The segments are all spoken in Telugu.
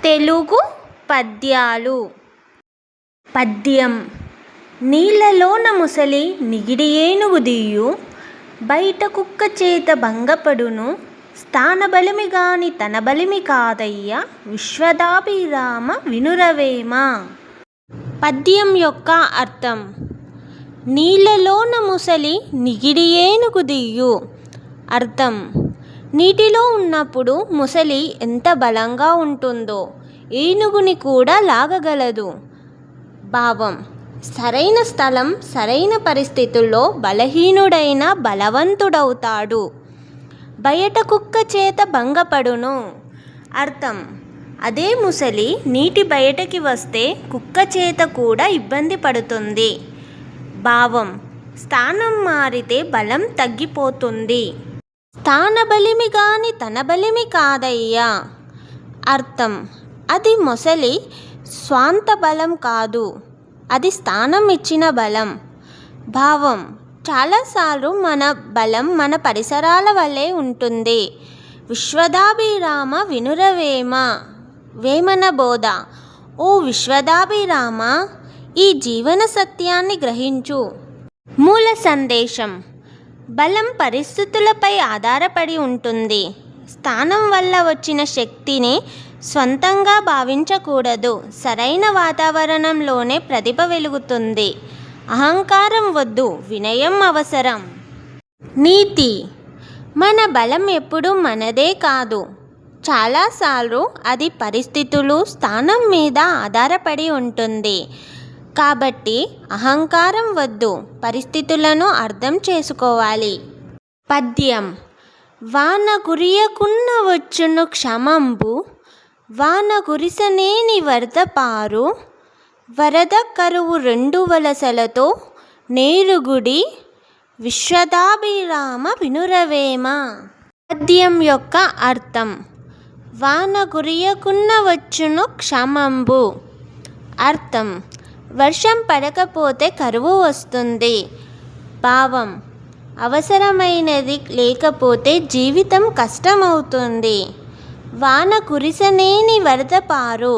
తెలుగు పద్యాలు. పద్యం. నీళ్ళలోన ముసలి నిగిడి ఏనుగు దియ్యు, బయట కుక్క చేత భంగపడును, స్థానబలిమి గాని తన బలిమి కాదయ్య, విశ్వదాభిరామ వినురవేమ. పద్యం యొక్క అర్థం. నీళ్ళలోన ముసలి నిగిడి ఏనుగు దియ్యు. అర్థం: నీటిలో ఉన్నప్పుడు ముసలి ఎంత బలంగా ఉంటుందో ఏనుగుని కూడా లాగగలదు. భావం: సరైన స్థలం, సరైన పరిస్థితుల్లో బలహీనుడైన బలవంతుడవుతాడు. బయట కుక్క చేత భంగపడును. అర్థం: అదే ముసలి నీటి బయటకి వస్తే కుక్క చేత కూడా ఇబ్బంది పడుతుంది. భావం: స్థానం మారితే బలం తగ్గిపోతుంది. స్థానబలిమి గాని తన బలిమి కాదయ్యా. అర్థం: అది మొసలి స్వాంత బలం కాదు, అది స్థానం ఇచ్చిన బలం. భావం: చాలాసార్లు మన బలం మన పరిసరాల వల్లే ఉంటుంది. విశ్వదాభిరామ వినురవేమ. వేమన బోధ: ఓ విశ్వదాభిరామ, ఈ జీవన సత్యాన్ని గ్రహించు. మూల సందేశం: బలం పరిస్థితులపై ఆధారపడి ఉంటుంది. స్థానం వల్ల వచ్చిన శక్తిని స్వంతంగా భావించకూడదు. సరైన వాతావరణంలోనే ప్రతిభ వెలుగుతుంది. అహంకారం వద్దు, వినయం అవసరం. నీతి: మన బలం ఎప్పుడూ మనదే కాదు. చాలాసార్లు అది పరిస్థితులు, స్థానం మీద ఆధారపడి ఉంటుంది. కాబట్టి అహంకారం వద్దు, పరిస్థితులను అర్థం చేసుకోవాలి. పద్యం. వాన కురియకున్న వచ్చును క్షమంబు, వాన కురిసనేని వరద పారు, వరద కరువు రెండు వలసలతో నేరుగుడి, విశ్వదాభిరామ వినురవేమ. పద్యం యొక్క అర్థం. వాన కురియకున్న వచ్చును క్షమంబు. అర్థం: వర్షం పడకపోతే కరువు వస్తుంది. భావం: అవసరమైనది లేకపోతే జీవితం కష్టమవుతుంది. వాన కురిసనేని వరద పారు.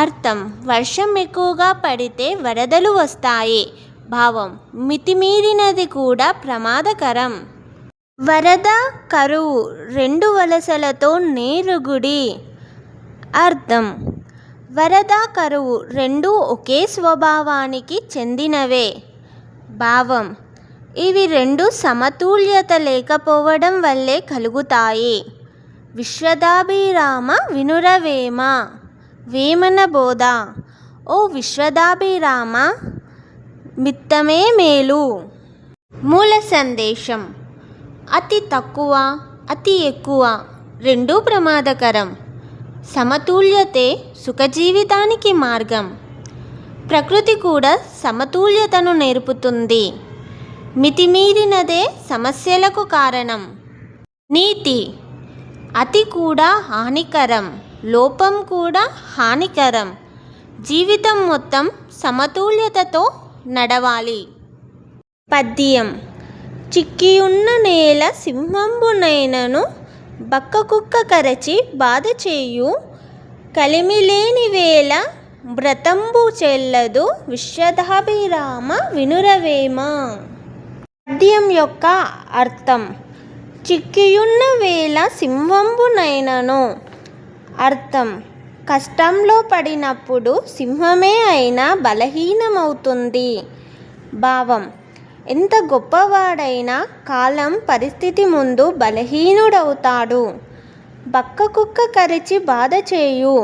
అర్థం: వర్షం ఎక్కువగా పడితే వరదలు వస్తాయి. భావం: మితిమీరినది కూడా ప్రమాదకరం. వరద, కరువు రెండు వలసలతో నేరుగుడి. అర్థం: వరద, కరువు రెండూ ఒకే స్వభావానికి చెందినవే. భావం: ఇవి రెండు సమతుల్యత లేకపోవడం వల్లే కలుగుతాయి. విశ్వదాభిరామ వినురవేమ. వేమన బోధ: ఓ విశ్వదాభిరామ, మిత్తమే మేలు. మూల సందేశం. అతి తక్కువ, అతి ఎక్కువ రెండూ ప్రమాదకరం. సమతుల్యతే సుఖజీవితానికి మార్గం. ప్రకృతి కూడా సమతుల్యతను నేర్పుతుంది. మితిమీరినదే సమస్యలకు కారణం. నీతి: అతి కూడా హానికరం, లోపం కూడా హానికరం. జీవితం మొత్తం సమతుల్యతతో నడవాలి. పద్యం. చిక్కియున్న నేల సింహంబునైనను, బక్క కుక్క కరచి బాధ చేయు, కలిమిలేని వేళ వ్రతంబు చెల్లదు, విశ్వదాభిరామ వినురవేమ. పద్యం యొక్క అర్థం. చిక్కియున్న వేళ సింహంబునైనను. అర్థం: కష్టంలో పడినప్పుడు సింహమే అయినా బలహీనమవుతుంది. భావం: ఎంత గొప్పవాడైనా కాలం, పరిస్థితి ముందు బలహీనుడవుతాడు. బక్క కుక్క కరిచి బాధ చేయు.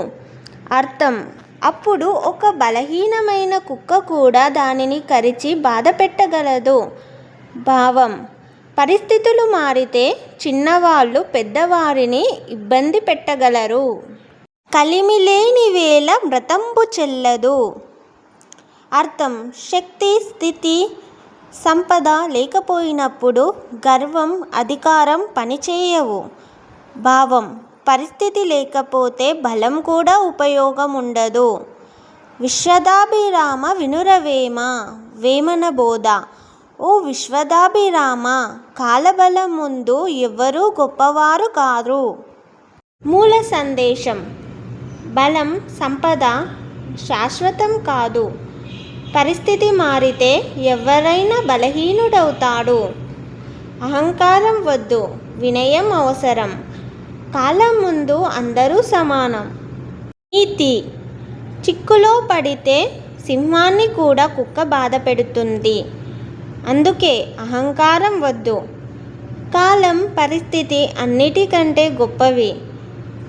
అర్థం: అప్పుడు ఒక బలహీనమైన కుక్క కూడా దానిని కరిచి బాధ పెట్టగలదు. భావం: పరిస్థితులు మారితే చిన్నవాళ్ళు పెద్దవారిని ఇబ్బంది పెట్టగలరు. కలిమిలేని వేళ వ్రతంబు చెల్లదు. అర్థం: శక్తి, స్థితి, సంపద లేకపోయినప్పుడు గర్వం, అధికారం పనిచేయవు. భావం: పరిస్థితి లేకపోతే బలం కూడా ఉపయోగం ఉండదు. విశ్వదాభిరామ వినురవేమ. వేమన బోధ: ఓ విశ్వదాభిరామ, కాలబలం ముందు ఎవ్వరూ గొప్పవారు కారు. మూల సందేశం. బలం, సంపద శాశ్వతం కాదు. పరిస్థితి మారితే ఎవరైనా బలహీనుడవుతాడు. అహంకారం వద్దు, వినయం అవసరం. కాలం ముందు అందరూ సమానం. నీతి: చిక్కులో పడితే సింహాన్ని కూడా కుక్క బాధ పెడుతుంది. అందుకే అహంకారం వద్దు. కాలం, పరిస్థితి అన్నిటికంటే గొప్పవి.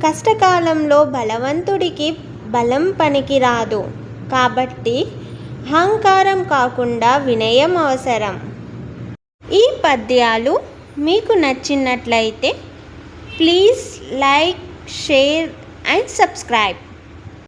కష్టకాలంలో బలవంతుడికి బలం పనికిరాదు. కాబట్టి అహంకారం కాకుండా వినయం అవసరం. ఈ పద్యాలు మీకు నచ్చినట్లయితే please like, share and subscribe.